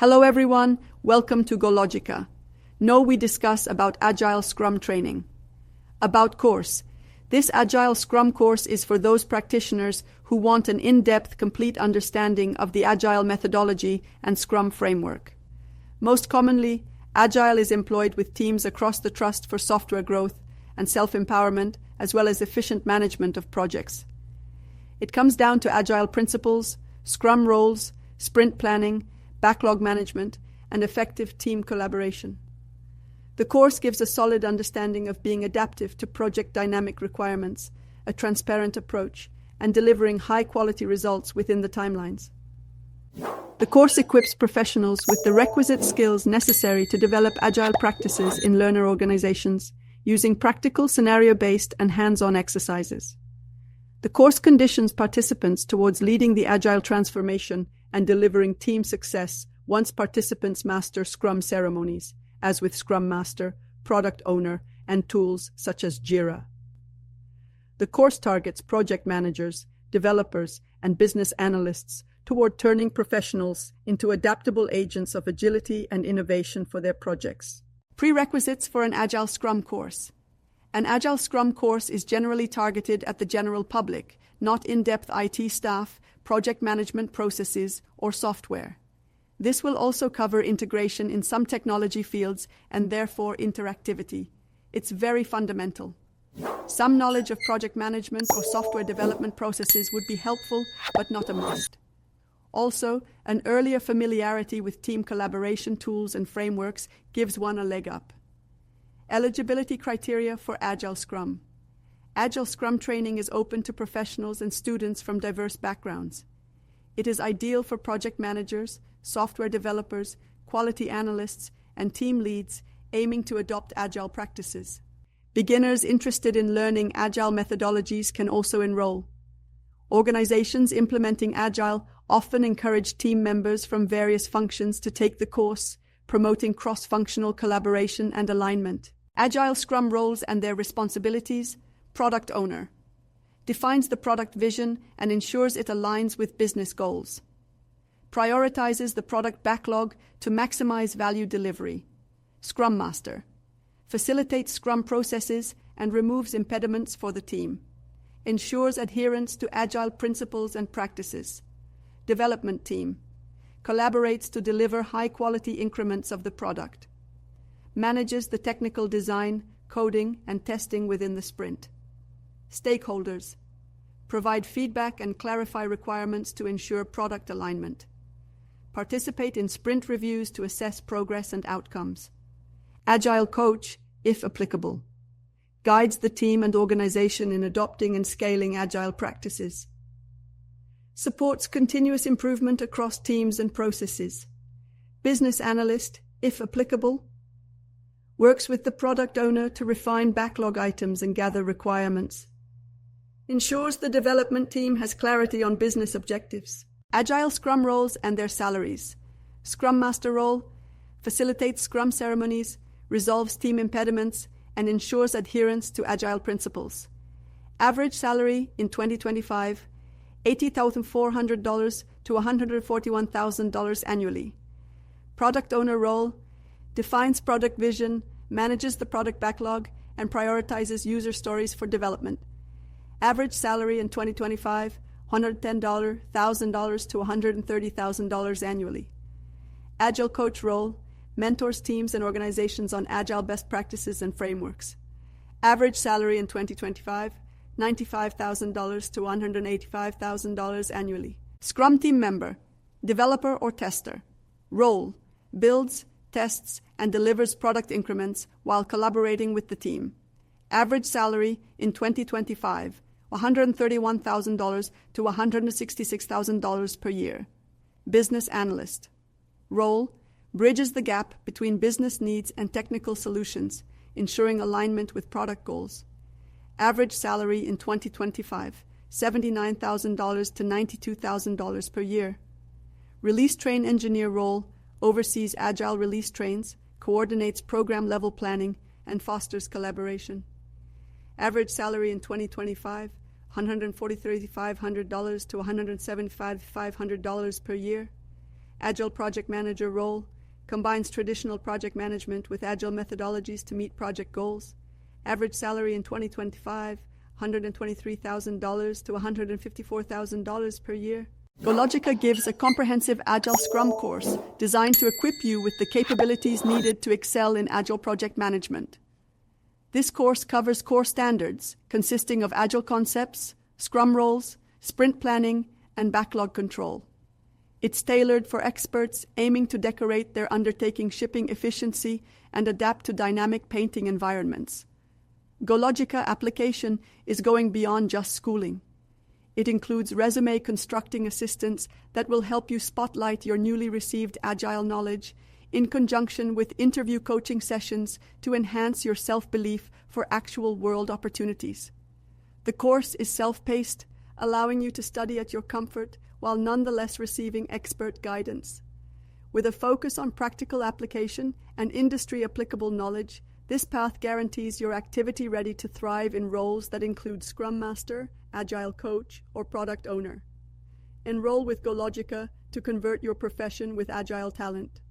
Hello everyone, welcome to GoLogica. Now we discuss about Agile Scrum training. About course. This Agile Scrum course is for those practitioners who want an in-depth, complete understanding of the Agile methodology and Scrum framework. Most commonly, Agile is employed with teams across the trust for software growth and self-empowerment, as well as efficient management of projects. It comes down to Agile principles, Scrum roles, sprint planning, backlog management, and effective team collaboration. The course gives a solid understanding of being adaptive to project dynamic requirements, a transparent approach, and delivering high-quality results within the timelines. The course equips professionals with the requisite skills necessary to develop Agile practices in learner organizations, using practical, scenario-based, and hands-on exercises. The course conditions participants towards leading the Agile transformation and delivering team success once participants master Scrum ceremonies, as with Scrum Master, Product Owner, and tools such as Jira. The course targets project managers, developers, and business analysts toward turning professionals into adaptable agents of agility and innovation for their projects. Prerequisites for an Agile Scrum course. An Agile Scrum course is generally targeted at the general public, not in-depth IT staff, project management processes, or software. This will also cover integration in some technology fields and therefore interactivity. It's very fundamental. Some knowledge of project management or software development processes would be helpful, but not a must. Also, an earlier familiarity with team collaboration tools and frameworks gives one a leg up. Eligibility criteria for Agile Scrum. Agile Scrum training is open to professionals and students from diverse backgrounds. It is ideal for project managers, software developers, quality analysts, and team leads aiming to adopt Agile practices. Beginners interested in learning Agile methodologies can also enroll. Organizations implementing Agile often encourage team members from various functions to take the course, promoting cross-functional collaboration and alignment. Agile Scrum roles and their responsibilities. Product Owner defines the product vision and ensures it aligns with business goals. Prioritizes the product backlog to maximize value delivery. Scrum Master facilitates Scrum processes and removes impediments for the team. Ensures adherence to Agile principles and practices. Development Team collaborates to deliver high-quality increments of the product. Manages the technical design, coding, and testing within the sprint. Stakeholders provide feedback and clarify requirements to ensure product alignment. Participate in sprint reviews to assess progress and outcomes. Agile Coach, if applicable, guides the team and organization in adopting and scaling Agile practices. Supports continuous improvement across teams and processes. Business Analyst, if applicable, works with the Product Owner to refine backlog items and gather requirements. Ensures the development team has clarity on business objectives. Agile Scrum roles and their salaries. Scrum Master role facilitates Scrum ceremonies, resolves team impediments, and ensures adherence to Agile principles. Average salary in 2025, $80,400 to $141,000 annually. Product Owner role defines product vision, manages the product backlog, and prioritizes user stories for development. Average salary in 2025, $110,000 to $130,000 annually. Agile Coach role mentors teams and organizations on Agile best practices and frameworks. Average salary in 2025, $95,000 to $185,000 annually. Scrum Team member, developer or tester. Role builds, tests, and delivers product increments while collaborating with the team. Average salary in 2025, $131,000 to $166,000 per year. Business Analyst. Role bridges the gap between business needs and technical solutions, ensuring alignment with product goals. Average salary in 2025, $79,000 to $92,000 per year. Release Train Engineer role oversees Agile release trains, coordinates program-level planning, and fosters collaboration. Average salary in 2025, $143,500 to $175,500 per year. Agile Project Manager role, combines traditional project management with Agile methodologies to meet project goals. Average salary in 2025, $123,000 to $154,000 per year. GoLogica gives a comprehensive Agile Scrum course designed to equip you with the capabilities needed to excel in Agile project management. This course covers core standards consisting of Agile concepts, Scrum roles, sprint planning, and backlog control. It's tailored for experts aiming to decorate their undertaking shipping efficiency and adapt to dynamic painting environments. GoLogica application is going beyond just schooling. It includes resume constructing assistance that will help you spotlight your newly received Agile knowledge in conjunction with interview coaching sessions to enhance your self-belief for actual world opportunities. The course is self-paced, allowing you to study at your comfort while nonetheless receiving expert guidance. With a focus on practical application and industry-applicable knowledge, this path guarantees you're activity-ready to thrive in roles that include Scrum Master, Agile Coach, or Product Owner. Enroll with GoLogica to convert your profession with Agile talent.